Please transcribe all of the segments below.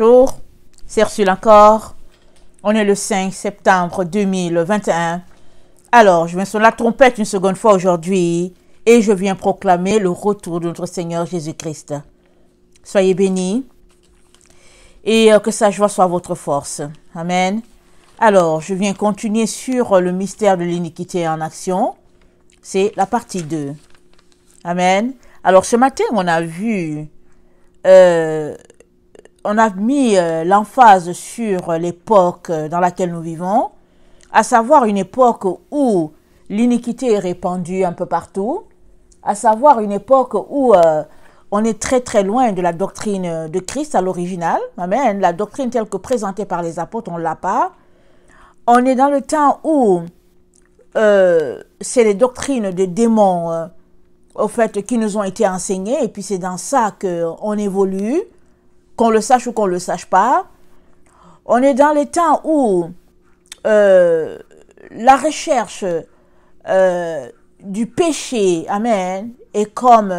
Bonjour, c'est Ursule encore. On est le 5 septembre 2021. Alors, je viens sur la trompette une seconde fois aujourd'hui et je viens proclamer le retour de notre Seigneur Jésus-Christ. Soyez bénis et que sa joie soit votre force. Amen. Alors, je viens continuer sur le mystère de l'iniquité en action. C'est la partie 2. Amen. Alors, ce matin, on a vu... on a mis l'emphase sur l'époque dans laquelle nous vivons, à savoir une époque où l'iniquité est répandue un peu partout, à savoir une époque où on est très très loin de la doctrine de Christ à l'original. Amen. La doctrine telle que présentée par les apôtres, on ne l'a pas. On est dans le temps où c'est les doctrines de démons au fait, qui nous ont été enseignées, et puis c'est dans ça qu'on évolue, qu'on le sache ou qu'on ne le sache pas. On est dans les temps où la recherche du péché, amen, est comme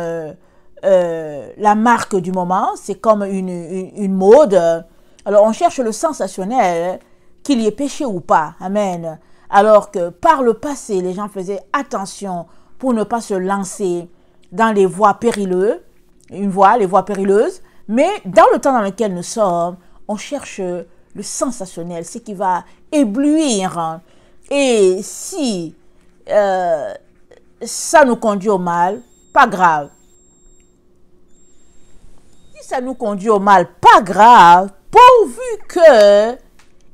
la marque du moment, c'est comme une mode. Alors on cherche le sensationnel, qu'il y ait péché ou pas, amen. Alors que par le passé, les gens faisaient attention pour ne pas se lancer dans les voies périlleuses, les voies périlleuses. Mais dans le temps dans lequel nous sommes, on cherche le sensationnel, ce qui va éblouir. Et si ça nous conduit au mal, pas grave. Si ça nous conduit au mal, pas grave, pourvu que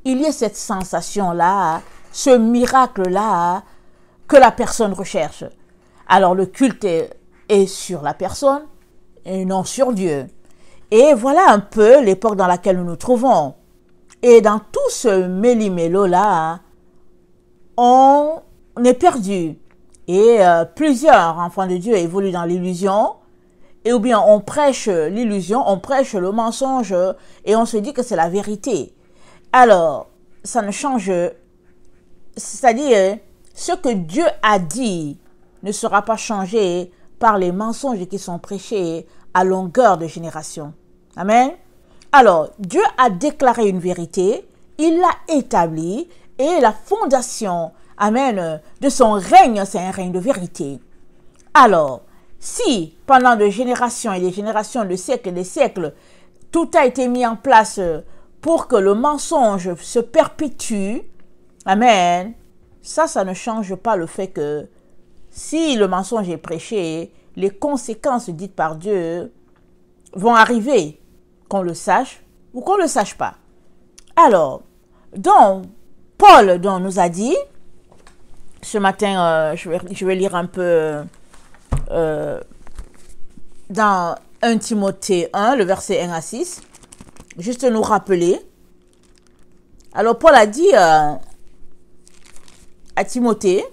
il y ait cette sensation-là, ce miracle-là que la personne recherche. Alors le culte est sur la personne et non sur Dieu. Et voilà un peu l'époque dans laquelle nous nous trouvons. Et dans tout ce méli-mélo-là, on est perdu. Et plusieurs enfants de Dieu évoluent dans l'illusion. Et ou bien on prêche l'illusion, on prêche le mensonge et on se dit que c'est la vérité. Alors, ça ne change. C'est-à-dire, ce que Dieu a dit ne sera pas changé par les mensonges qui sont prêchés à longueur de génération. Amen. Alors, Dieu a déclaré une vérité, il l'a établie, et la fondation, amen, de son règne, c'est un règne de vérité. Alors, si pendant des générations et des générations, de siècles et des siècles, tout a été mis en place pour que le mensonge se perpétue, amen, ça ne change pas le fait que si le mensonge est prêché, les conséquences dites par Dieu vont arriver, qu'on le sache ou qu'on ne le sache pas. Alors, donc, Paul dont nous a dit, ce matin, je vais lire un peu dans 1 Timothée 1, le verset 1 à 6, juste nous rappeler. Alors, Paul a dit à Timothée,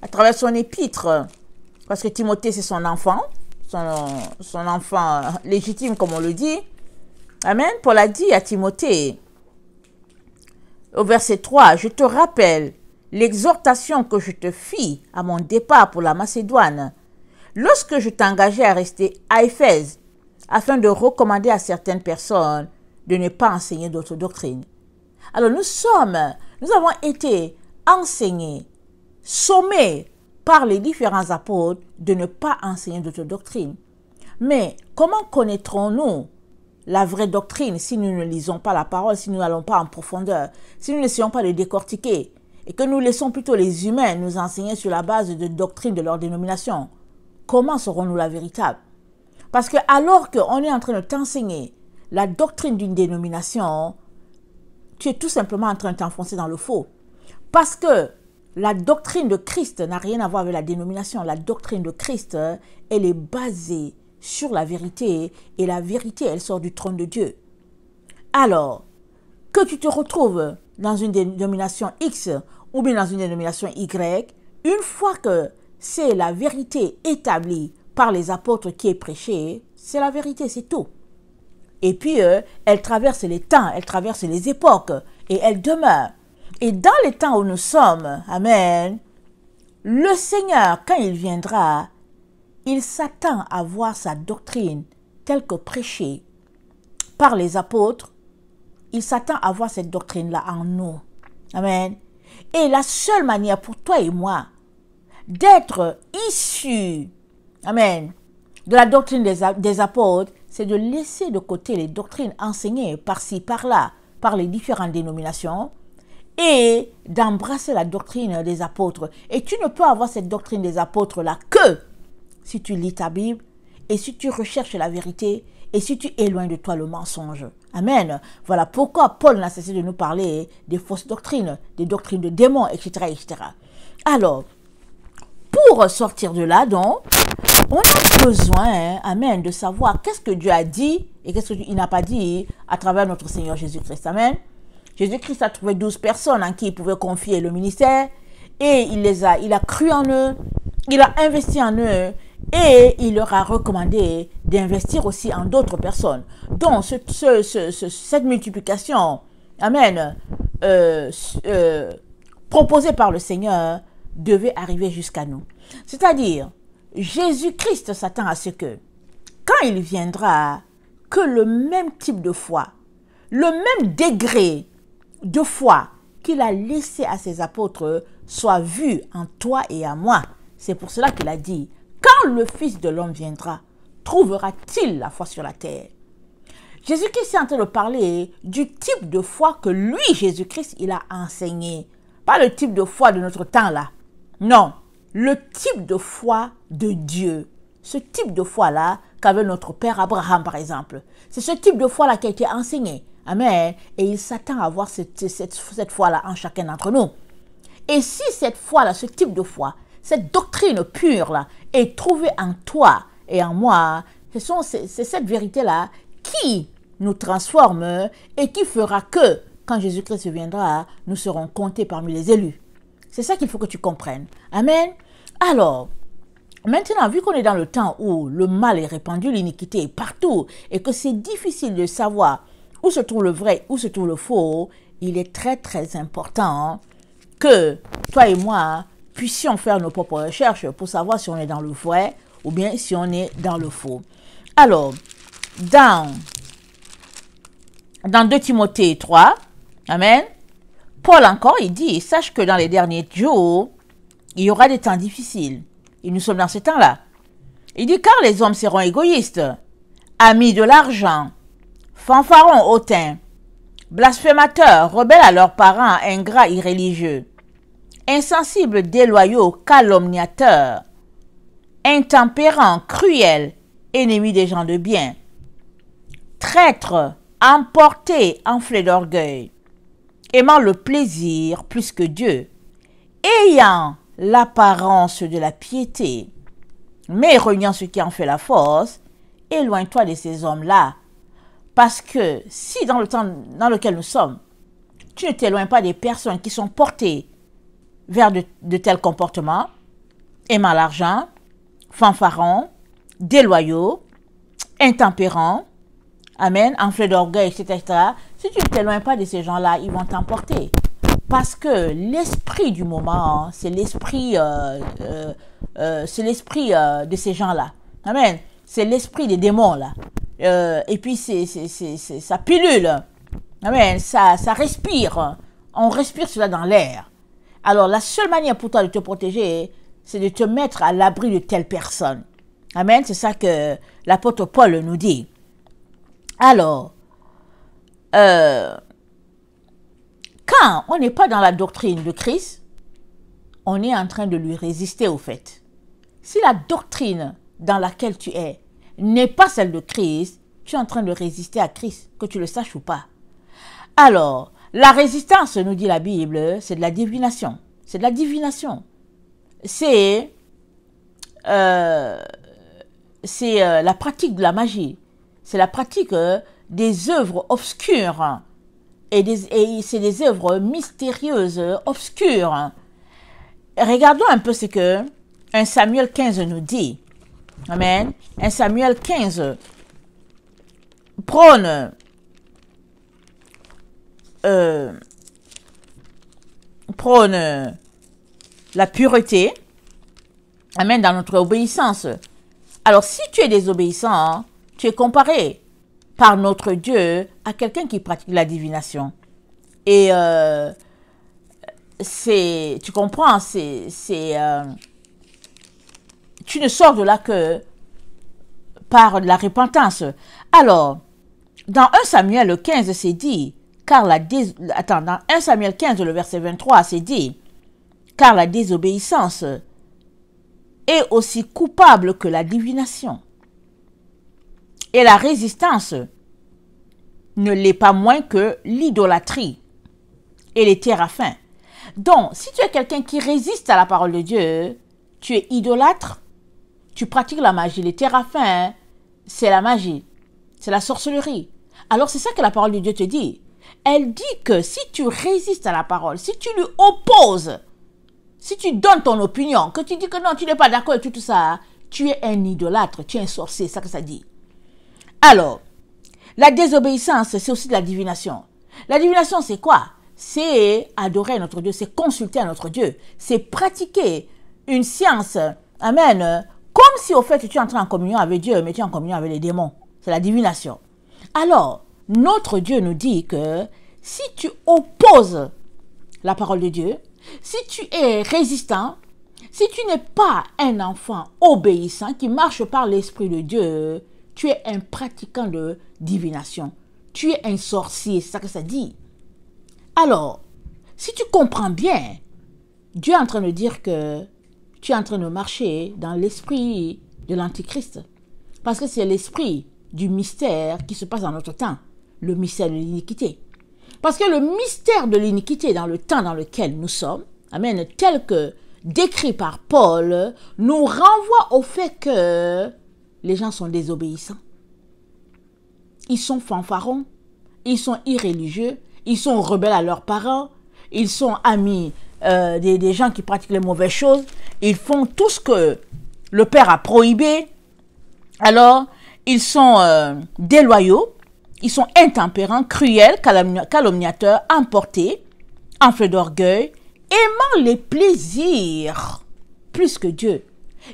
à travers son épître, parce que Timothée c'est son enfant, son enfant légitime comme on le dit. Amen. Paul a dit à Timothée, au verset 3, « Je te rappelle l'exhortation que je te fis à mon départ pour la Macédoine, lorsque je t'engageais à rester à Éphèse, afin de recommander à certaines personnes de ne pas enseigner d'autres doctrines. » Alors nous avons été enseignés, sommés par les différents apôtres de ne pas enseigner d'autres doctrines. Mais comment connaîtrons-nous la vraie doctrine si nous ne lisons pas la parole, si nous n'allons pas en profondeur, si nous n'essayons pas de décortiquer et que nous laissons plutôt les humains nous enseigner sur la base de doctrines de leur dénomination? Comment saurons-nous la véritable? Parce que alors qu'on est en train de t'enseigner la doctrine d'une dénomination, tu es tout simplement en train de t'enfoncer dans le faux. Parce que la doctrine de Christ n'a rien à voir avec la dénomination. La doctrine de Christ, elle est basée sur la vérité et la vérité, elle sort du trône de Dieu. Alors, que tu te retrouves dans une dénomination X ou bien dans une dénomination Y, une fois que c'est la vérité établie par les apôtres qui est prêchée, c'est la vérité, c'est tout. Et puis, elle traverse les temps, elle traverse les époques et elle demeure. Et dans les temps où nous sommes, amen, le Seigneur, quand il viendra, il s'attend à voir sa doctrine telle que prêchée par les apôtres il s'attend à voir cette doctrine-là en nous. Amen. Et la seule manière pour toi et moi d'être issus, amen, de la doctrine des apôtres, c'est de laisser de côté les doctrines enseignées par-ci, par-là, par les différentes dénominations, et d'embrasser la doctrine des apôtres. Et tu ne peux avoir cette doctrine des apôtres-là que si tu lis ta Bible et si tu recherches la vérité et si tu éloignes de toi le mensonge. Amen. Voilà pourquoi Paul n'a cessé de nous parler des fausses doctrines, des doctrines de démons, etc., etc. Alors, pour sortir de là, donc, on a besoin, amen, de savoir qu'est-ce que Dieu a dit et qu'est-ce qu'il n'a pas dit à travers notre Seigneur Jésus-Christ. Amen. Jésus-Christ a trouvé 12 personnes en qui il pouvait confier le ministère et il a cru en eux, il a investi en eux et il leur a recommandé d'investir aussi en d'autres personnes. Donc, cette multiplication, amen, proposée par le Seigneur, devait arriver jusqu'à nous. C'est-à-dire, Jésus-Christ s'attend à ce que, quand il viendra, que le même type de foi, le même degré de foi qu'il a laissé à ses apôtres soit vu en toi et à moi. C'est pour cela qu'il a dit, quand le Fils de l'homme viendra, trouvera-t-il la foi sur la terre? Jésus-Christ est en train de parler du type de foi que lui, Jésus-Christ, il a enseigné. Pas le type de foi de notre temps là. Non, le type de foi de Dieu. Ce type de foi-là qu'avait notre père Abraham, par exemple. C'est ce type de foi-là qui a été enseigné. Amen. Et il s'attend à avoir cette foi-là en chacun d'entre nous. Et si cette foi-là, ce type de foi, cette doctrine pure-là, est trouvée en toi et en moi, c'est cette vérité-là qui nous transforme et qui fera que, quand Jésus-Christ viendra, nous serons comptés parmi les élus. C'est ça qu'il faut que tu comprennes. Amen. Alors, maintenant, vu qu'on est dans le temps où le mal est répandu, l'iniquité est partout, et que c'est difficile de savoir où se trouve le vrai, où se trouve le faux, il est très très important que toi et moi puissions faire nos propres recherches pour savoir si on est dans le vrai ou bien si on est dans le faux. Alors, dans 2 Timothée 3, amen, Paul encore, il dit, sache que dans les derniers jours, il y aura des temps difficiles. Et nous sommes dans ces temps-là. Il dit, car les hommes seront égoïstes, amis de l'argent, fanfarons hautains, blasphémateurs, rebelles à leurs parents, ingrats, irréligieux, insensibles, déloyaux, calomniateurs, intempérants, cruels, ennemis des gens de bien, traîtres, emportés, enflés d'orgueil, aimant le plaisir plus que Dieu, ayant l'apparence de la piété, mais reniant ce qui en fait la force, éloigne-toi de ces hommes-là. Parce que si dans le temps dans lequel nous sommes, tu ne t'éloignes pas des personnes qui sont portées vers de tels comportements, aimant l'argent, fanfarons, déloyaux, intempérants, amen, enflés d'orgueil, etc. Si tu ne t'éloignes pas de ces gens-là, ils vont t'emporter. Parce que l'esprit du moment, c'est l'esprit de ces gens-là. Amen. C'est l'esprit des démons, là. Et puis, ça pilule. Amen. Ça respire. On respire cela dans l'air. Alors, la seule manière pour toi de te protéger, c'est de te mettre à l'abri de telles personnes. Amen. C'est ça que l'apôtre Paul nous dit. Alors, quand on n'est pas dans la doctrine de Christ, on est en train de lui résister au fait. Si la doctrine dans laquelle tu es n'est pas celle de Christ, tu es en train de résister à Christ, que tu le saches ou pas. Alors, la résistance, nous dit la Bible, c'est de la divination. C'est de la divination. C'est la pratique de la magie. C'est la pratique des œuvres obscures. Et c'est des œuvres mystérieuses, obscures. Regardons un peu ce que 1 Samuel 15 nous dit. Amen. 1 Samuel 15 prône la pureté. Amen. Dans notre obéissance. Alors, si tu es désobéissant, tu es comparé par notre Dieu à quelqu'un qui pratique la divination. Et tu comprends, tu ne sors de là que par la repentance. Alors, dans 1 Samuel 15, c'est dit, dans 1 Samuel 15, le verset 23, c'est dit, car la désobéissance est aussi coupable que la divination. Et la résistance ne l'est pas moins que l'idolâtrie et les téraphins. Donc, si tu es quelqu'un qui résiste à la parole de Dieu, tu es idolâtre, tu pratiques la magie. Les téraphins, c'est la magie, c'est la sorcellerie. Alors, c'est ça que la parole de Dieu te dit. Elle dit que si tu résistes à la parole, si tu lui opposes, si tu donnes ton opinion, que tu dis que non, tu n'es pas d'accord et tout ça, tu es un idolâtre, tu es un sorcier, c'est ça que ça dit. Alors, la désobéissance, c'est aussi de la divination. La divination, c'est quoi? C'est adorer notre Dieu, c'est consulter à notre Dieu, c'est pratiquer une science, amen, comme si au fait tu es entré en communion avec Dieu, mais tu es en communion avec les démons. C'est la divination. Alors, notre Dieu nous dit que si tu opposes la parole de Dieu, si tu es résistant, si tu n'es pas un enfant obéissant qui marche par l'Esprit de Dieu, tu es un pratiquant de divination. Tu es un sorcier, c'est ça que ça dit. Alors, si tu comprends bien, Dieu est en train de dire que tu es en train de marcher dans l'esprit de l'Antichrist. Parce que c'est l'esprit du mystère qui se passe dans notre temps, le mystère de l'iniquité. Parce que le mystère de l'iniquité dans le temps dans lequel nous sommes, amen, tel que décrit par Paul, nous renvoie au fait que les gens sont désobéissants. Ils sont fanfarons, ils sont irréligieux, ils sont rebelles à leurs parents, ils sont amis des gens qui pratiquent les mauvaises choses, ils font tout ce que le père a prohibé. Alors, ils sont déloyaux, ils sont intempérants, cruels, calomniateurs, emportés, enflés d'orgueil, aimant les plaisirs plus que Dieu.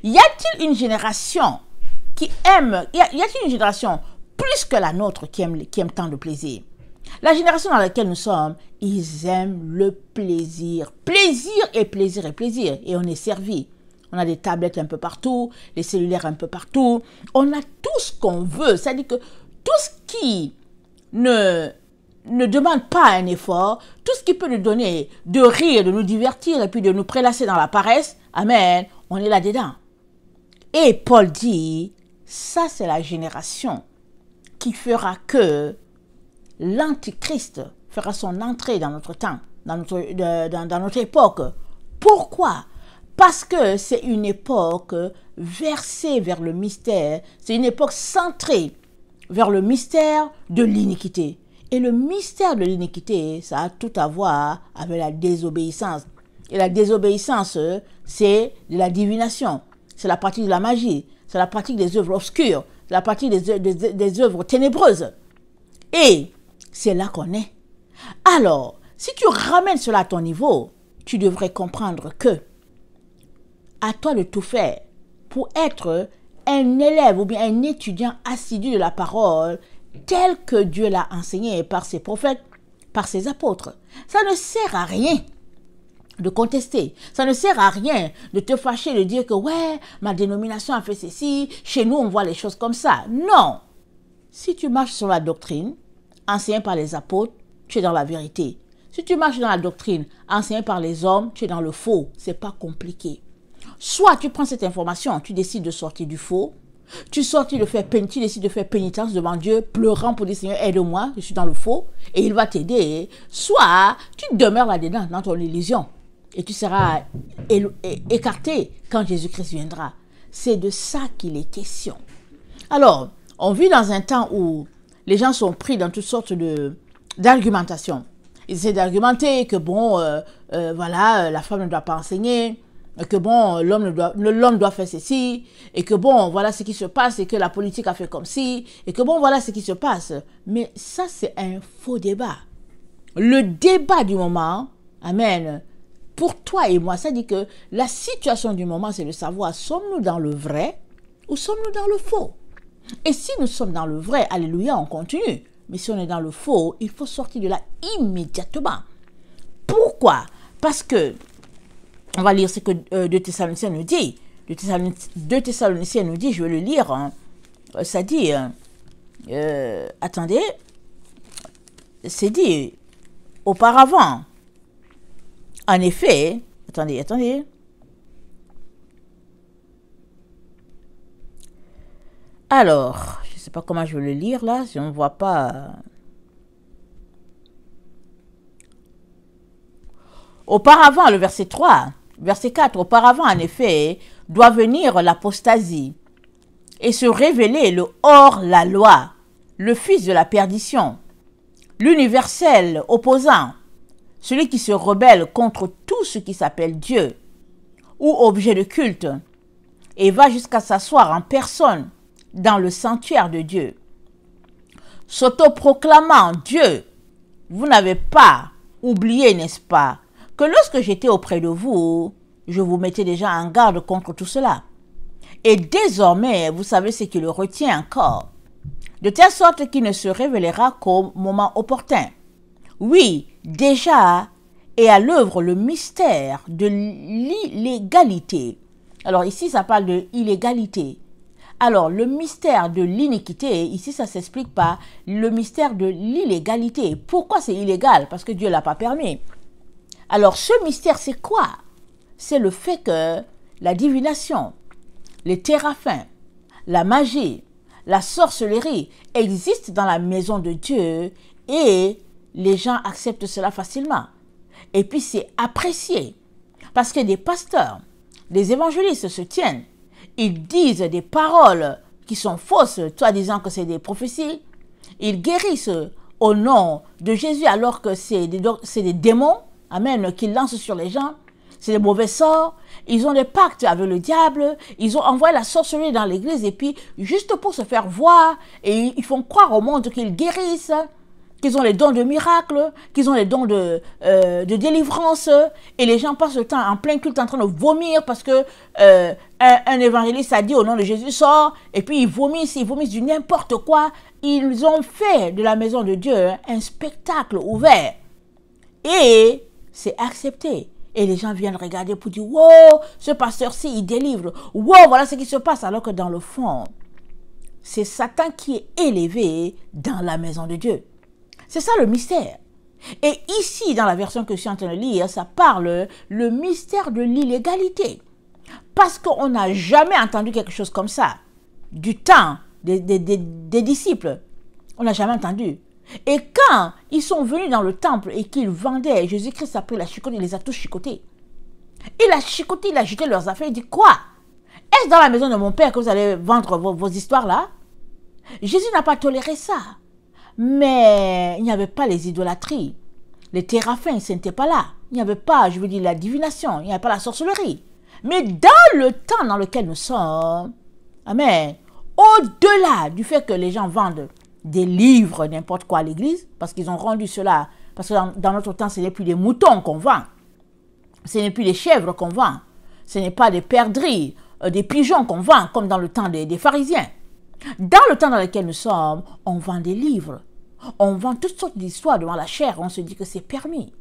Y a-t-il une génération qui aime, y a-t-il une génération plus que la nôtre qui aime tant de plaisir? La génération dans laquelle nous sommes, ils aiment le plaisir. Plaisir et plaisir et plaisir. Et on est servi. On a des tablettes un peu partout, les cellulaires un peu partout. On a tout ce qu'on veut. C'est-à-dire que tout ce qui ne demande pas un effort, tout ce qui peut nous donner de rire, de nous divertir et puis de nous prélasser dans la paresse, amen, on est là-dedans. Et Paul dit, ça c'est la génération qui fera que l'Antichrist fera son entrée dans notre temps, dans notre époque. Pourquoi? Parce que c'est une époque versée vers le mystère, c'est une époque centrée vers le mystère de l'iniquité. Et le mystère de l'iniquité, ça a tout à voir avec la désobéissance. Et la désobéissance, c'est de la divination, c'est la pratique de la magie, c'est la pratique des œuvres obscures, c'est la pratique des œuvres ténébreuses. Et c'est là qu'on est. Alors, si tu ramènes cela à ton niveau, tu devrais comprendre que à toi de tout faire pour être un élève ou bien un étudiant assidu de la parole tel que Dieu l'a enseigné par ses prophètes, par ses apôtres. Ça ne sert à rien de contester. Ça ne sert à rien de te fâcher, de dire que ouais, ma dénomination a fait ceci, chez nous on voit les choses comme ça. Non. Si tu marches sur la doctrine enseignée par les apôtres, tu es dans la vérité. Si tu marches dans la doctrine enseignée par les hommes, tu es dans le faux. C'est pas compliqué. Soit tu prends cette information, tu décides de sortir du faux, tu décides de faire pénitence devant Dieu, pleurant pour dire Seigneur, aide-moi, je suis dans le faux, et il va t'aider. Soit tu demeures là-dedans, dans ton illusion, et tu seras écarté quand Jésus-Christ viendra. C'est de ça qu'il est question. Alors, on vit dans un temps où les gens sont pris dans toutes sortes d'argumentations. Ils essaient d'argumenter que bon, voilà, la femme ne doit pas enseigner, que bon, l'homme doit faire ceci, et que bon, voilà ce qui se passe, et que la politique a fait comme ci, et que bon, voilà ce qui se passe. Mais ça, c'est un faux débat. Le débat du moment, amen, pour toi et moi, ça dit que la situation du moment, c'est de savoir, sommes-nous dans le vrai ou sommes-nous dans le faux? Et si nous sommes dans le vrai, alléluia, on continue. Mais si on est dans le faux, il faut sortir de là immédiatement. Pourquoi? Parce que, on va lire ce que 2 Thessaloniciens nous dit. 2 Thessaloniciens nous dit, je vais le lire, hein. Ça dit, attendez, c'est dit, auparavant, en effet, attendez. Alors, je ne sais pas comment je vais le lire là, si on ne voit pas. Auparavant, le verset 3, verset 4, auparavant, en effet, doit venir l'apostasie et se révéler le hors-la-loi, le fils de la perdition, l'universel opposant, celui qui se rebelle contre tout ce qui s'appelle Dieu ou objet de culte et va jusqu'à s'asseoir en personne dans le sanctuaire de Dieu. S'autoproclamant Dieu, vous n'avez pas oublié, n'est-ce pas, que lorsque j'étais auprès de vous, je vous mettais déjà en garde contre tout cela. Et désormais, vous savez ce qui le retient encore, de telle sorte qu'il ne se révélera qu'au moment opportun. Oui, déjà est à l'œuvre le mystère de l'illégalité. Alors ici, ça parle de illégalité. Alors, le mystère de l'iniquité, ici, ça s'explique par le mystère de l'illégalité. Pourquoi c'est illégal? Parce que Dieu ne l'a pas permis. Alors, ce mystère, c'est quoi? C'est le fait que la divination, les téraphins, la magie, la sorcellerie existent dans la maison de Dieu et les gens acceptent cela facilement. Et puis, c'est apprécié parce que des pasteurs, des évangélistes se tiennent. Ils disent des paroles qui sont fausses, toi disant que c'est des prophéties. Ils guérissent au nom de Jésus alors que c'est des démons, amen, qu'ils lancent sur les gens. C'est des mauvais sorts. Ils ont des pactes avec le diable. Ils ont envoyé la sorcellerie dans l'église et puis juste pour se faire voir. Et ils font croire au monde qu'ils guérissent, qu'ils ont les dons de miracles, qu'ils ont les dons de délivrance. Et les gens passent le temps en plein culte en train de vomir parce que un évangéliste a dit au nom de Jésus sort. Et puis ils vomissent du n'importe quoi. Ils ont fait de la maison de Dieu un spectacle ouvert. Et c'est accepté. Et les gens viennent regarder pour dire, wow, ce pasteur-ci, il délivre. Wow, voilà ce qui se passe. Alors que dans le fond, c'est Satan qui est élevé dans la maison de Dieu. C'est ça le mystère. Et ici, dans la version que je suis en train de lire, ça parle le mystère de l'illégalité. Parce qu'on n'a jamais entendu quelque chose comme ça. Du temps des disciples. On n'a jamais entendu. Et quand ils sont venus dans le temple et qu'ils vendaient, Jésus-Christ a pris la chicotte, il les a tous chicotés. Il a chicoté, il a jeté leurs affaires, il dit quoi? Est-ce dans la maison de mon père que vous allez vendre vos histoires là? Jésus n'a pas toléré ça. Mais il n'y avait pas les idolâtries. Les téraphins, ce n'était pas là. Il n'y avait pas, je veux dire, la divination. Il n'y avait pas la sorcellerie. Mais dans le temps dans lequel nous sommes, amen, au-delà du fait que les gens vendent des livres, n'importe quoi à l'église, parce qu'ils ont rendu cela, parce que dans notre temps, ce n'est plus des moutons qu'on vend, ce n'est plus des chèvres qu'on vend, ce n'est pas des perdrix, des pigeons qu'on vend, comme dans le temps des pharisiens. Dans le temps dans lequel nous sommes, on vend des livres, on vend toutes sortes d'histoires devant la chair, on se dit que c'est permis.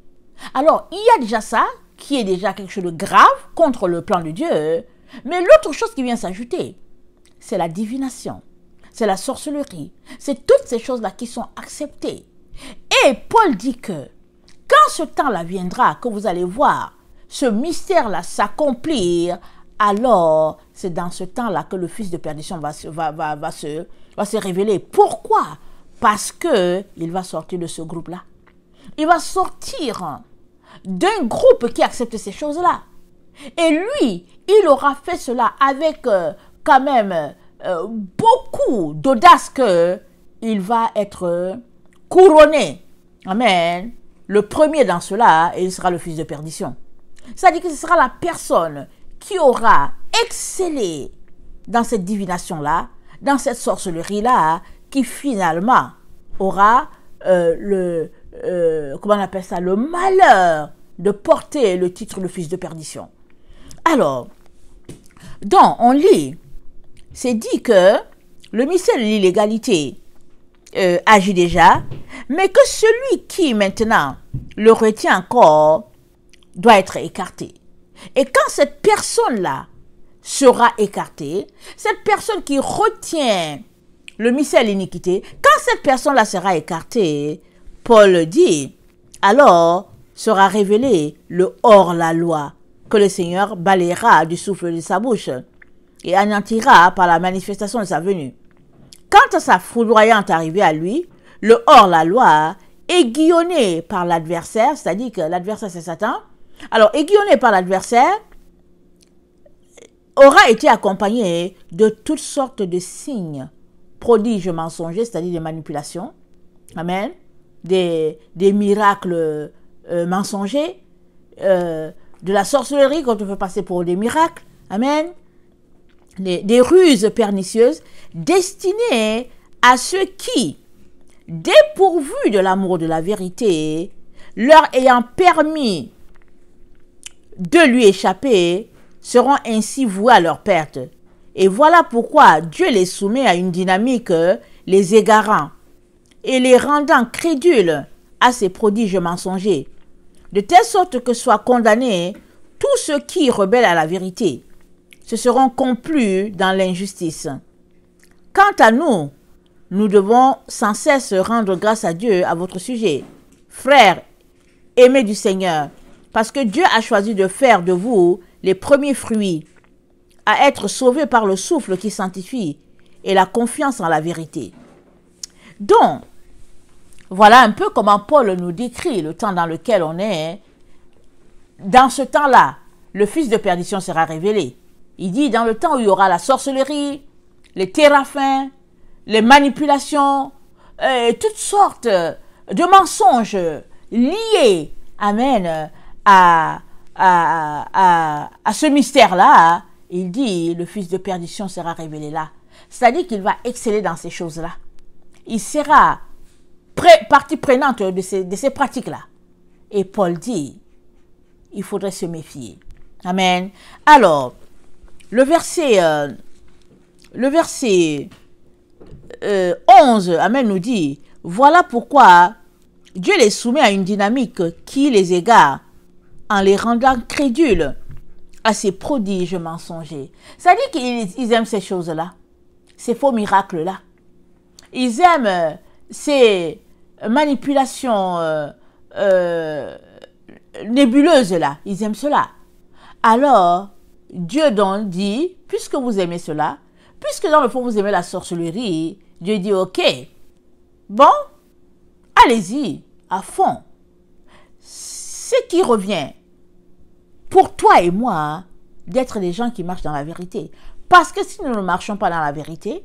Alors, il y a déjà ça, qui est déjà quelque chose de grave contre le plan de Dieu, mais l'autre chose qui vient s'ajouter, c'est la divination. C'est la sorcellerie. C'est toutes ces choses-là qui sont acceptées. Et Paul dit que quand ce temps-là viendra, que vous allez voir ce mystère-là s'accomplir, alors c'est dans ce temps-là que le fils de perdition va se révéler. Pourquoi? Parce qu'il va sortir de ce groupe-là. Il va sortir d'un groupe qui accepte ces choses-là. Et lui, il aura fait cela avec quand même beaucoup d'audace qu'il va être couronné. Amen. Le premier dans cela, et il sera le fils de perdition. C'est-à-dire que ce sera la personne qui aura excellé dans cette divination-là, dans cette sorcellerie-là, qui finalement aura comment on appelle ça, le malheur de porter le titre de fils de perdition. Alors, donc, on lit, c'est dit que le mystère de l'illégalité agit déjà, mais que celui qui maintenant le retient encore doit être écarté. Et quand cette personne-là sera écartée, cette personne qui retient le mystère de l'iniquité, quand cette personne-là sera écartée, Paul dit, alors sera révélé le hors-la-loi que le Seigneur balayera du souffle de sa bouche et anéantira par la manifestation de sa venue. Quant à sa foudroyante arrivée à lui, le hors-la-loi, aiguillonné par l'adversaire, c'est-à-dire que l'adversaire c'est Satan, alors aiguillonné par l'adversaire, aura été accompagné de toutes sortes de signes, prodiges mensongers, c'est-à-dire des manipulations, amen, des miracles mensongers, de la sorcellerie qu'on te fait passer pour des miracles, amen, des ruses pernicieuses destinées à ceux qui, dépourvus de l'amour de la vérité, leur ayant permis de lui échapper, seront ainsi voués à leur perte. Et voilà pourquoi Dieu les soumet à une dynamique les égarant et les rendant crédules à ces prodiges mensongers, de telle sorte que soient condamnés tous ceux qui rebellent à la vérité. Ce seront complus dans l'injustice. Quant à nous, nous devons sans cesse rendre grâce à Dieu à votre sujet, frères aimés du Seigneur, parce que Dieu a choisi de faire de vous les premiers fruits, à être sauvés par le souffle qui sanctifie et la confiance en la vérité. Donc, voilà un peu comment Paul nous décrit le temps dans lequel on est. Dans ce temps-là, le fils de perdition sera révélé. Il dit dans le temps où il y aura la sorcellerie, les téraphins, les manipulations, toutes sortes de mensonges liés, amen, à ce mystère-là. Il dit le fils de perdition sera révélé là. C'est-à-dire qu'il va exceller dans ces choses-là. Il sera partie prenante de ces pratiques-là. Et Paul dit, il faudrait se méfier. Amen. Alors, le verset 11, Amen, nous dit, voilà pourquoi Dieu les soumet à une dynamique qui les égare en les rendant crédules à ces prodiges mensongers. C'est-à-dire qu'ils aiment ces choses-là, ces faux miracles-là. Ils aiment ces manipulations nébuleuses-là. Ils aiment cela. Alors, Dieu donc dit, puisque vous aimez cela, puisque dans le fond vous aimez la sorcellerie, Dieu dit, ok, bon, allez-y, à fond. Ce qui revient pour toi et moi, d'être des gens qui marchent dans la vérité. Parce que si nous ne marchons pas dans la vérité,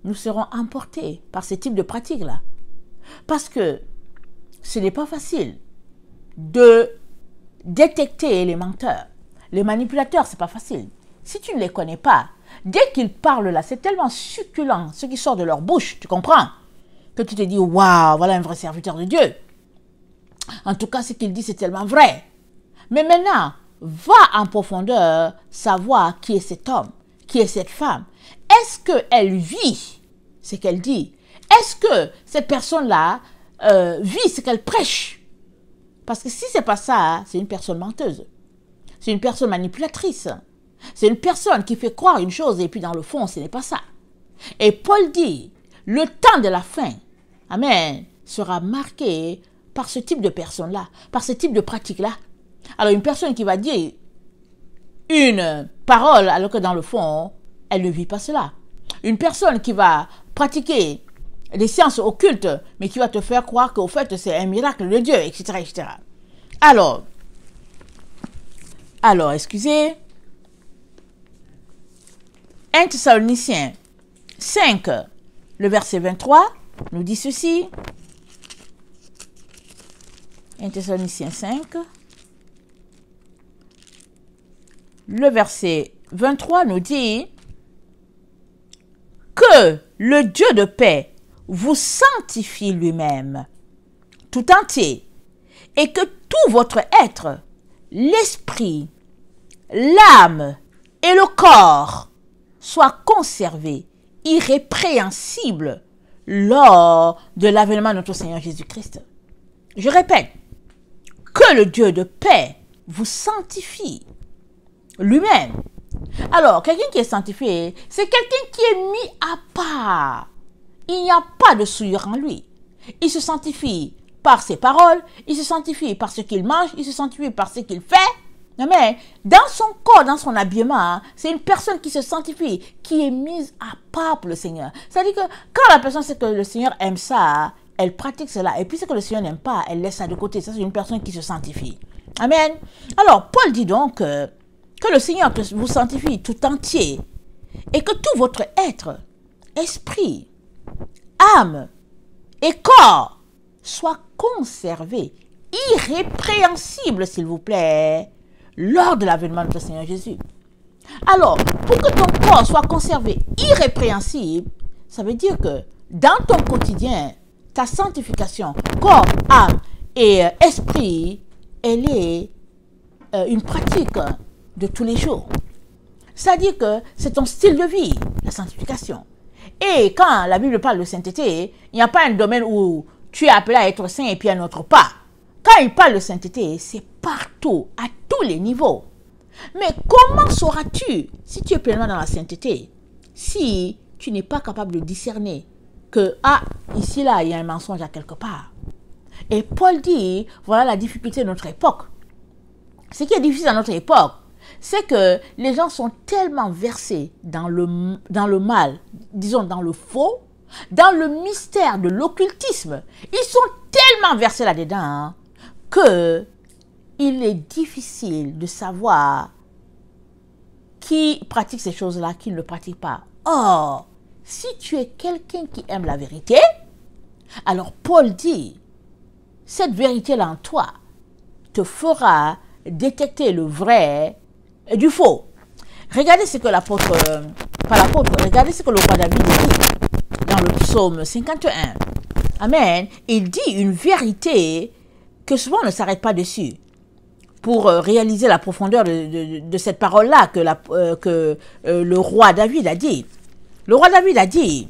nous serons emportés par ce type de pratique-là. Parce que ce n'est pas facile de détecter les menteurs. Les manipulateurs, c'est pas facile. Si tu ne les connais pas, dès qu'ils parlent là, c'est tellement succulent ce qui sort de leur bouche, tu comprends? Que tu te dis, waouh, voilà un vrai serviteur de Dieu. En tout cas, ce qu'il dit, c'est tellement vrai. Mais maintenant, va en profondeur savoir qui est cet homme, qui est cette femme. Est-ce qu'elle vit ce qu'elle dit? Est-ce que cette personne-là vit ce qu'elle prêche? Parce que si ce n'est pas ça, c'est une personne menteuse. C'est une personne manipulatrice. C'est une personne qui fait croire une chose et puis dans le fond, ce n'est pas ça. Et Paul dit, le temps de la fin, amen, sera marqué par ce type de personne-là, par ce type de pratique-là. Alors une personne qui va dire une parole alors que dans le fond, elle ne vit pas cela. Une personne qui va pratiquer des sciences occultes, mais qui va te faire croire qu'au fait c'est un miracle de Dieu, etc., etc. Alors, excusez, 1 Thessaloniciens 5, le verset 23, nous dit ceci. 1 Thessaloniciens 5, le verset 23 nous dit que le Dieu de paix vous sanctifie lui-même tout entier et que tout votre être, l'esprit, l'âme et le corps soient conservés irrépréhensible lors de l'avènement de notre Seigneur Jésus-Christ. Je répète, que le Dieu de paix vous sanctifie lui-même. Alors, quelqu'un qui est sanctifié, c'est quelqu'un qui est mis à part. Il n'y a pas de souillure en lui. Il se sanctifie par ses paroles, il se sanctifie par ce qu'il mange, il se sanctifie par ce qu'il fait. Mais dans son corps, dans son habillement, c'est une personne qui se sanctifie, qui est mise à part pour le Seigneur. C'est-à-dire que quand la personne sait que le Seigneur aime ça, elle pratique cela. Et puis ce que le Seigneur n'aime pas, elle laisse ça de côté. Ça, c'est une personne qui se sanctifie. Amen. Alors, Paul dit donc que le Seigneur vous sanctifie tout entier et que tout votre être, esprit, âme et corps soit conservé, irrépréhensible, s'il vous plaît, lors de l'avènement de notre Seigneur Jésus. Alors, pour que ton corps soit conservé irrépréhensible, ça veut dire que dans ton quotidien, ta sanctification, corps, âme et esprit, elle est une pratique de tous les jours. C'est-à-dire que c'est ton style de vie, la sanctification. Et quand la Bible parle de sainteté, il n'y a pas un domaine où tu es appelé à être saint et puis un autre pas. Quand il parle de sainteté, c'est partout, à tous les niveaux. Mais comment sauras-tu si tu es pleinement dans la sainteté, si tu n'es pas capable de discerner que, ici, là, il y a un mensonge à quelque part. Et Paul dit, voilà la difficulté de notre époque. Ce qui est difficile à notre époque, c'est que les gens sont tellement versés dans le mal, disons dans le faux, dans le mystère de l'occultisme. Ils sont tellement versés là-dedans que il est difficile de savoir qui pratique ces choses-là, qui ne le pratique pas. Or, si tu es quelqu'un qui aime la vérité, alors Paul dit, cette vérité-là en toi te fera détecter le vrai du faux. Regardez ce que regardez ce que le roi David dit dans le psaume 51. Amen. Il dit une vérité que souvent on ne s'arrête pas dessus pour réaliser la profondeur de cette parole-là que le roi David a dit. Le roi David a dit,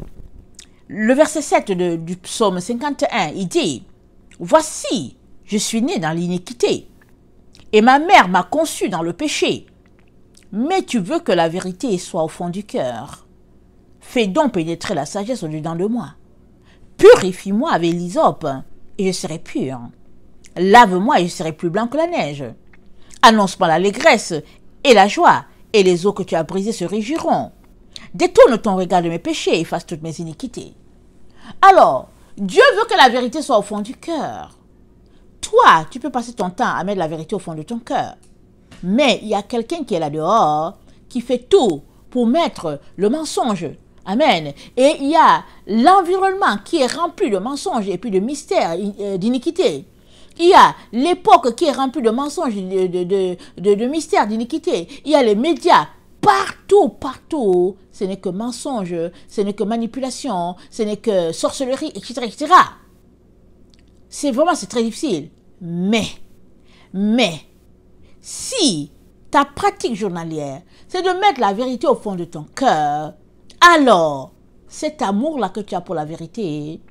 le verset 7 du psaume 51, il dit, « Voici, je suis né dans l'iniquité, et ma mère m'a conçu dans le péché. Mais tu veux que la vérité soit au fond du cœur. Fais donc pénétrer la sagesse au-dedans de moi. Purifie-moi avec l'hysope, et je serai pur. Lave-moi, et je serai plus blanc que la neige. Annonce-moi l'allégresse et la joie, et les eaux que tu as brisées se réjouiront. Détourne ton regard de mes péchés et efface toutes mes iniquités. » Alors, Dieu veut que la vérité soit au fond du cœur. Toi, tu peux passer ton temps à mettre la vérité au fond de ton cœur. Mais il y a quelqu'un qui est là dehors, qui fait tout pour mettre le mensonge. Amen. Et il y a l'environnement qui est rempli de mensonges et puis de mystères, d'iniquité. Il y a l'époque qui est remplie de mensonges, de mystères, d'iniquité. Il y a les médias. Partout, ce n'est que mensonge, ce n'est que manipulation, ce n'est que sorcellerie, etc., etc. C'est très difficile. Mais, si ta pratique journalière, c'est de mettre la vérité au fond de ton cœur, alors cet amour-là que tu as pour la vérité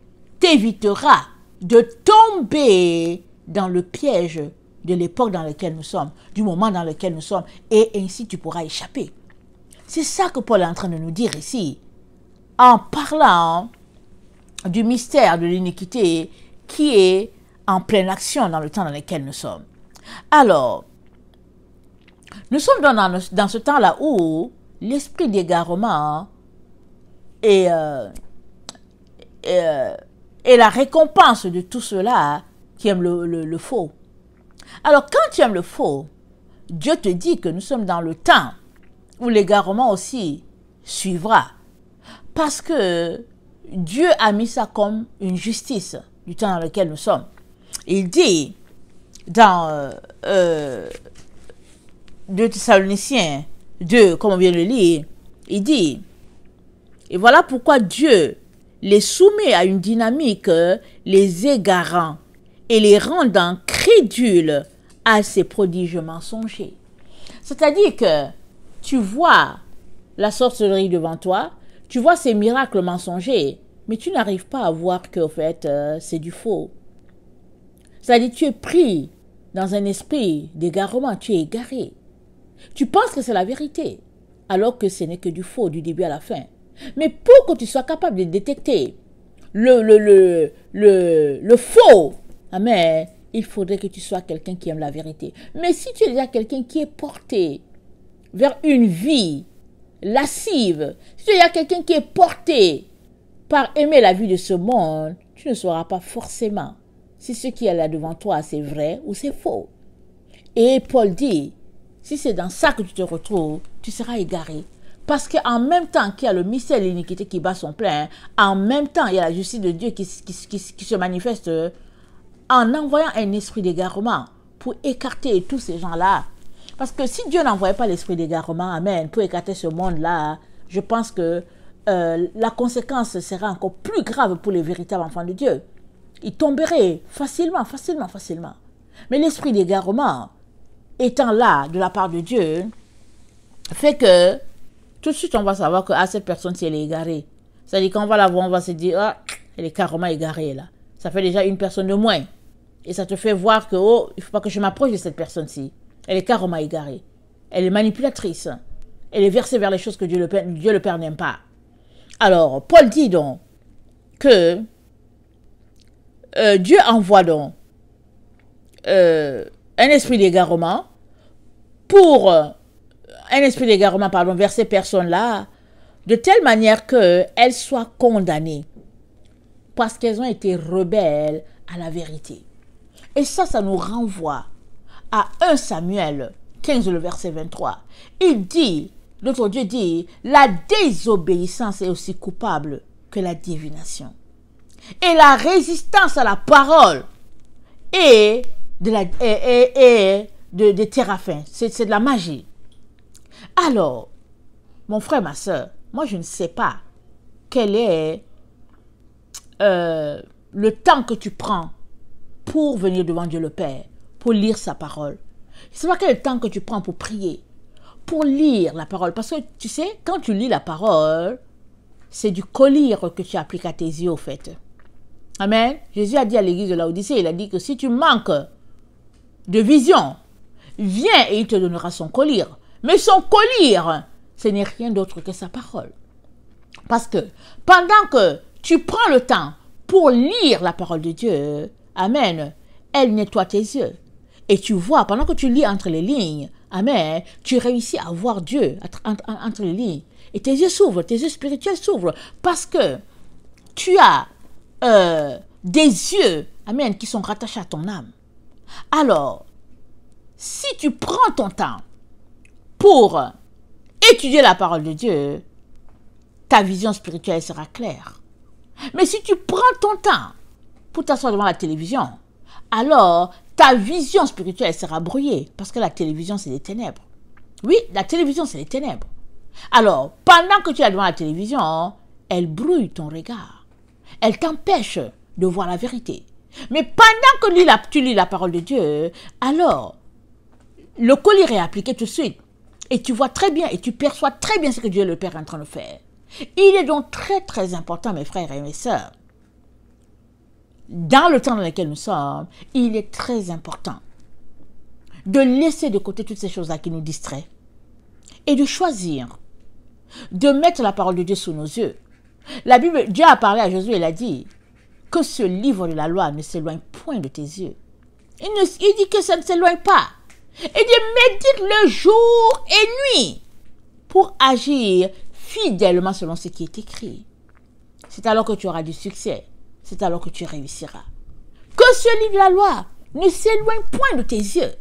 t'évitera de tomber dans le piège de l'époque dans laquelle nous sommes, du moment dans lequel nous sommes, et ainsi tu pourras échapper. C'est ça que Paul est en train de nous dire ici, en parlant du mystère de l'iniquité qui est en pleine action dans le temps dans lequel nous sommes. Alors, nous sommes dans ce temps-là où l'esprit d'égarement et la récompense de tout cela qui aiment le faux. Alors, quand tu aimes le faux, Dieu te dit que nous sommes dans le temps où l'égarement aussi suivra. Parce que Dieu a mis ça comme une justice du temps dans lequel nous sommes. Il dit dans 2 Thessaloniciens 2, comme on vient de le lire, il dit, et voilà pourquoi Dieu les soumet à une dynamique, les égarant et les rendant crédules à ces prodiges mensongers. C'est-à-dire que tu vois la sorcellerie devant toi, Tu vois ces miracles mensongers, mais tu n'arrives pas à voir qu'au fait, c'est du faux. C'est-à-dire, tu es pris dans un esprit d'égarement, tu es égaré. Tu penses que c'est la vérité, alors que ce n'est que du faux, du début à la fin. Mais pour que tu sois capable de détecter le faux, amen, il faudrait que tu sois quelqu'un qui aime la vérité. Mais si tu es déjà quelqu'un qui est porté vers une vie lascive, si tu es déjà quelqu'un qui est porté par aimer la vie de ce monde, tu ne sauras pas forcément si ce qui est là devant toi, c'est vrai ou c'est faux. Et Paul dit, si c'est dans ça que tu te retrouves, tu seras égaré. Parce qu'en même temps qu'il y a le mystère de l'iniquité qui bat son plein, en même temps, il y a la justice de Dieu qui se manifeste en envoyant un esprit d'égarement pour écarter tous ces gens-là. Parce que si Dieu n'envoyait pas l'esprit d'égarement, amen, pour écarter ce monde-là, je pense que la conséquence serait encore plus grave pour les véritables enfants de Dieu. Ils tomberaient facilement. Mais l'esprit d'égarement, étant là de la part de Dieu, fait que tout de suite on va savoir que cette personne, si elle est égarée, c'est-à-dire quand on va la voir, on va se dire, ah, elle est carrément égarée là. Ça fait déjà une personne de moins. Et ça te fait voir que, oh, il ne faut pas que je m'approche de cette personne-ci. Elle est carrément égarée. Elle est manipulatrice. Elle est versée vers les choses que Dieu le Père n'aime pas. Alors, Paul dit donc que Dieu envoie donc un esprit d'égarement vers ces personnes-là, de telle manière qu'elles soient condamnées parce qu'elles ont été rebelles à la vérité. Et ça nous renvoie à 1 Samuel 15, le verset 23. Il dit, notre Dieu dit, la désobéissance est aussi coupable que la divination. Et la résistance à la parole est de Téraphins. C'est de la magie. Alors, mon frère, ma soeur, moi je ne sais pas quel est le temps que tu prends pour venir devant Dieu le Père, pour lire sa parole. Je ne sais pas quel est le temps que tu prends pour prier, pour lire la parole. Parce que tu sais, quand tu lis la parole, c'est du collyre que tu appliques à tes yeux au fait. Amen. Jésus a dit à l'église de Laodicée, il a dit que si tu manques de vision, viens et il te donnera son collyre. Mais son collyre, ce n'est rien d'autre que sa parole. Parce que pendant que tu prends le temps pour lire la parole de Dieu, amen, elle nettoie tes yeux. Et tu vois, pendant que tu lis entre les lignes, amen, tu réussis à voir Dieu entre les lignes. Et tes yeux s'ouvrent, tes yeux spirituels s'ouvrent. Parce que tu as des yeux, amen, qui sont rattachés à ton âme. Alors, si tu prends ton temps pour étudier la parole de Dieu, ta vision spirituelle sera claire. Mais si tu prends ton temps pour t'asseoir devant la télévision, alors ta vision spirituelle sera brouillée, parce que la télévision, c'est des ténèbres. Oui, la télévision, c'est des ténèbres. Alors, pendant que tu es devant la télévision, elle brouille ton regard. Elle t'empêche de voir la vérité. Mais pendant que tu lis la parole de Dieu, alors, le collier est appliqué tout de suite. Et tu vois très bien et tu perçois très bien ce que Dieu le Père est en train de faire. Il est donc très très important, mes frères et mes sœurs, dans le temps dans lequel nous sommes, il est très important de laisser de côté toutes ces choses-là qui nous distraient et de choisir de mettre la parole de Dieu sous nos yeux. La Bible, Dieu a parlé à Josué, il a dit que ce livre de la loi ne s'éloigne point de tes yeux. Il dit que ça ne s'éloigne pas. Il dit médite-le jour et nuit pour agir fidèlement selon ce qui est écrit. C'est alors que tu auras du succès. C'est alors que tu réussiras. Que ce livre de la loi ne s'éloigne point de tes yeux.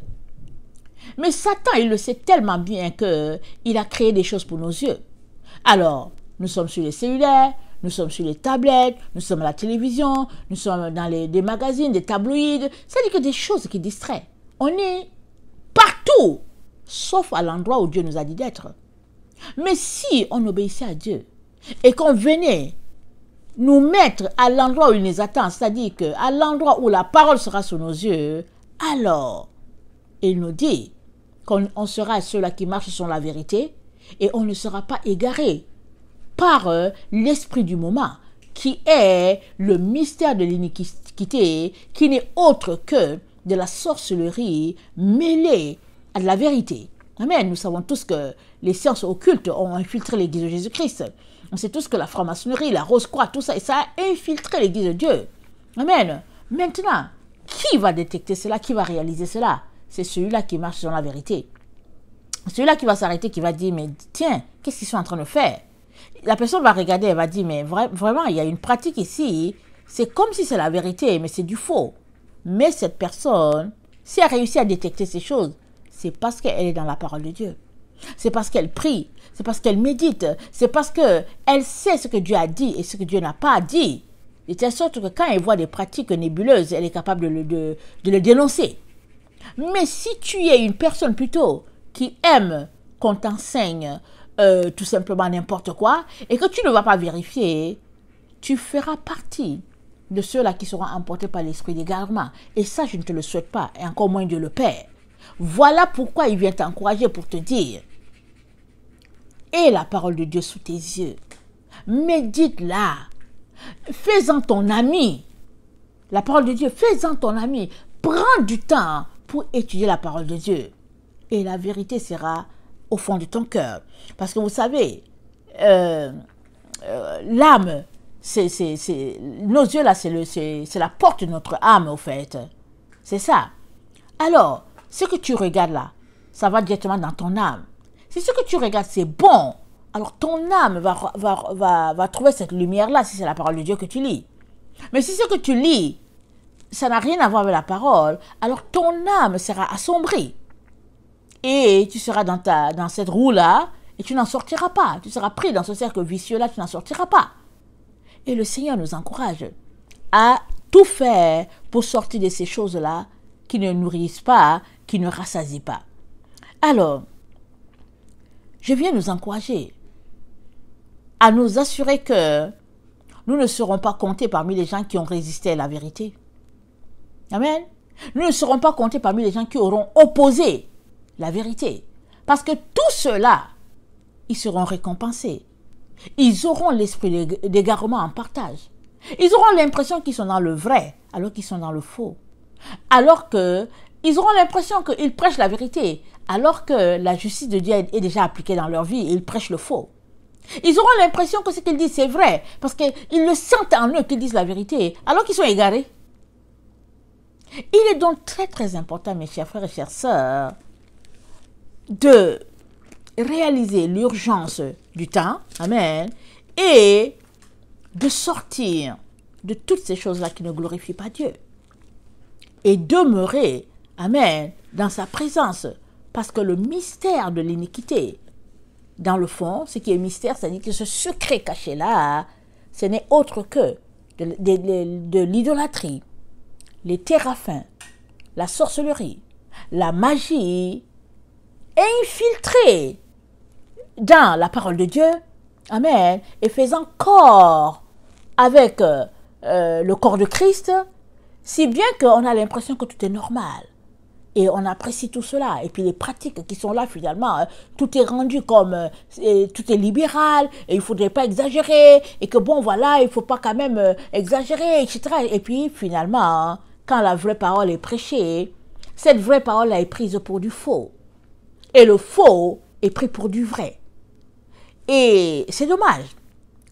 Mais Satan, il le sait tellement bien qu'il a créé des choses pour nos yeux. Alors, nous sommes sur les cellulaires, nous sommes sur les tablettes, nous sommes à la télévision, nous sommes dans des magazines, des tabloïds. C'est-à-dire que des choses qui distraient. On est partout, sauf à l'endroit où Dieu nous a dit d'être. Mais si on obéissait à Dieu et qu'on venait nous mettre à l'endroit où il nous attend, c'est-à-dire qu'à l'endroit où la parole sera sous nos yeux, alors il nous dit qu'on sera ceux-là qui marchent sur la vérité et on ne sera pas égarés par l'esprit du moment, qui est le mystère de l'iniquité, qui n'est autre que de la sorcellerie mêlée à de la vérité. Amen. Nous savons tous que les sciences occultes ont infiltré l'Église de Jésus-Christ. On sait tous que la franc-maçonnerie, la rose-croix, tout ça, et ça a infiltré l'Église de Dieu. Amen. Maintenant, qui va détecter cela? Qui va réaliser cela? C'est celui-là qui marche sur la vérité. Celui-là qui va s'arrêter, qui va dire, mais tiens, qu'est-ce qu'ils sont en train de faire? La personne va regarder, elle va dire, mais vraiment, il y a une pratique ici. C'est comme si c'est la vérité, mais c'est du faux. Mais cette personne, si elle réussit à détecter ces choses, c'est parce qu'elle est dans la parole de Dieu. C'est parce qu'elle prie, c'est parce qu'elle médite, c'est parce qu'elle sait ce que Dieu a dit et ce que Dieu n'a pas dit. De telle sorte que quand elle voit des pratiques nébuleuses, elle est capable de les dénoncer. Mais si tu es une personne plutôt qui aime qu'on t'enseigne tout simplement n'importe quoi et que tu ne vas pas vérifier, tu feras partie de ceux-là qui seront emportés par l'esprit d'égarement. Et ça, je ne te le souhaite pas, et encore moins Dieu le Père. Voilà pourquoi il vient t'encourager pour te dire, aie la parole de Dieu sous tes yeux, médite-la, fais-en ton ami, la parole de Dieu, fais-en ton ami, prends du temps pour étudier la parole de Dieu, et la vérité sera au fond de ton cœur. Parce que vous savez, l'âme, nos yeux là, c'est la porte de notre âme, au fait. C'est ça. Alors, ce que tu regardes là, ça va directement dans ton âme. Si ce que tu regardes, c'est bon, alors ton âme va trouver cette lumière-là, si c'est la parole de Dieu que tu lis. Mais si ce que tu lis, ça n'a rien à voir avec la parole, alors ton âme sera assombrie. Et tu seras dans cette roue-là, et tu n'en sortiras pas. Tu seras pris dans ce cercle vicieux-là, tu n'en sortiras pas. Et le Seigneur nous encourage à tout faire pour sortir de ces choses-là qui ne nourrissent pas, qui ne rassasient pas. Alors, je viens nous encourager à nous assurer que nous ne serons pas comptés parmi les gens qui ont résisté à la vérité. Amen. Nous ne serons pas comptés parmi les gens qui auront opposé la vérité. Parce que tous ceux-là, ils seront récompensés. Ils auront l'esprit d'égarement en partage. Ils auront l'impression qu'ils sont dans le vrai, alors qu'ils sont dans le faux. Alors qu'ils auront l'impression qu'ils prêchent la vérité, alors que la justice de Dieu est déjà appliquée dans leur vie et ils prêchent le faux. Ils auront l'impression que ce qu'ils disent c'est vrai, parce qu'ils le sentent en eux qu'ils disent la vérité, alors qu'ils sont égarés. Il est donc très très important, mes chers frères et chères sœurs, de réaliser l'urgence du temps, amen, et de sortir de toutes ces choses-là qui ne glorifient pas Dieu. Et demeurer, amen, dans sa présence, parce que le mystère de l'iniquité, dans le fond, ce qui est mystère, c'est-à-dire que ce secret caché-là, ce n'est autre que de l'idolâtrie, les téraphins, la sorcellerie, la magie, infiltrée dans la parole de Dieu, amen, et faisant corps avec le corps de Christ, si bien qu'on a l'impression que tout est normal. Et on apprécie tout cela. Et puis les pratiques qui sont là, finalement, tout est rendu comme, tout est libéral, et il ne faudrait pas exagérer, et que bon, voilà, il ne faut pas quand même exagérer, etc. Et puis finalement, quand la vraie parole est prêchée, cette vraie parole est prise pour du faux. Et le faux est pris pour du vrai. Et c'est dommage.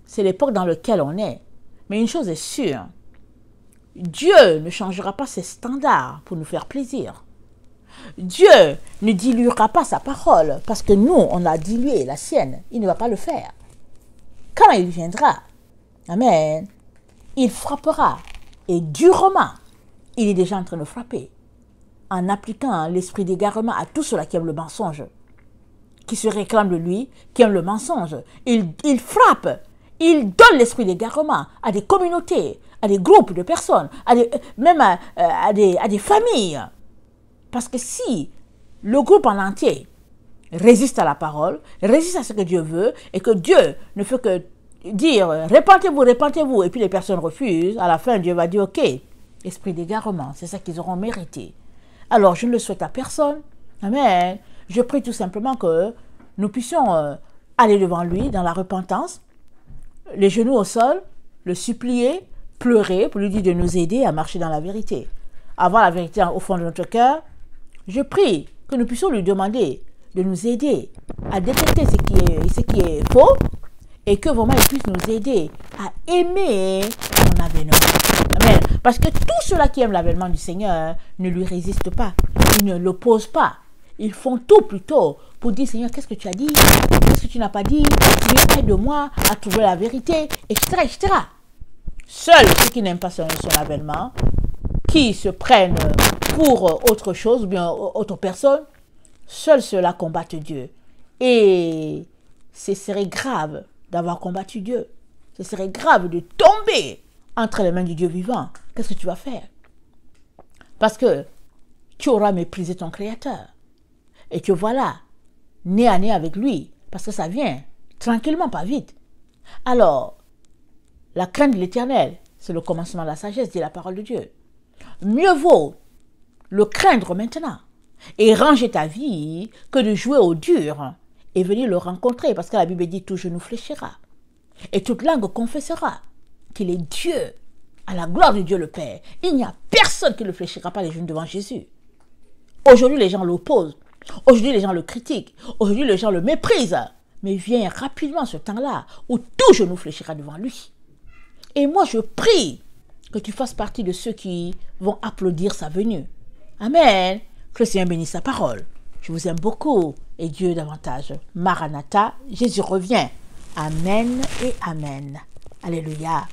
C'est l'époque dans laquelle on est. Mais une chose est sûre, Dieu ne changera pas ses standards pour nous faire plaisir. Dieu ne diluera pas sa parole parce que nous, on a dilué la sienne. Il ne va pas le faire. Quand il viendra, amen, il frappera. Et durement, il est déjà en train de frapper. En appliquant l'esprit d'égarement à tous ceux-là qui aiment le mensonge, qui se réclament de lui, qui aiment le mensonge. Il frappe. Il donne l'esprit d'égarement à des communautés, à des groupes de personnes, même à des familles. Parce que si le groupe en entier résiste à la parole, résiste à ce que Dieu veut, et que Dieu ne fait que dire « répentez-vous, répentez-vous », et puis les personnes refusent, à la fin Dieu va dire « ok, esprit d'égarement, c'est ça qu'ils auront mérité ». Alors je ne le souhaite à personne, amen. Je prie tout simplement que nous puissions aller devant lui dans la repentance, les genoux au sol, le supplier, pleurer pour lui dire de nous aider à marcher dans la vérité. Avoir la vérité au fond de notre cœur, je prie que nous puissions lui demander de nous aider à détecter ce qui est faux et que vraiment il puisse nous aider à aimer son avènement. Amen. Parce que tous ceux-là qui aiment l'avènement du Seigneur ne lui résistent pas, ils ne l'opposent pas. Ils font tout plutôt pour dire Seigneur, qu'est-ce que tu as dit? Qu'est-ce que tu n'as pas dit? Tu aide moi à trouver la vérité, etc. etc. Seuls ceux qui n'aiment pas son avènement, qui se prennent pour autre chose ou bien autre personne, seuls ceux-là combattent Dieu. Et ce serait grave d'avoir combattu Dieu. Ce serait grave de tomber entre les mains du Dieu vivant. Qu'est-ce que tu vas faire? Parce que tu auras méprisé ton Créateur. Et que voilà, nez à nez avec lui, parce que ça vient tranquillement, pas vite. Alors, la crainte de l'Éternel, c'est le commencement de la sagesse, dit la parole de Dieu. Mieux vaut le craindre maintenant et ranger ta vie que de jouer au dur et venir le rencontrer, parce que la Bible dit tout genou fléchira et toute langue confessera qu'il est Dieu, à la gloire de Dieu le Père. Il n'y a personne qui ne fléchira pas les genoux devant Jésus. Aujourd'hui, les gens l'opposent. Aujourd'hui, les gens le critiquent. Aujourd'hui, les gens le méprisent. Mais vient rapidement ce temps-là où tout genou fléchira devant lui. Et moi, je prie que tu fasses partie de ceux qui vont applaudir sa venue. Amen. Que le Seigneur bénisse sa parole. Je vous aime beaucoup et Dieu davantage. Maranatha, Jésus revient. Amen et Amen. Alléluia.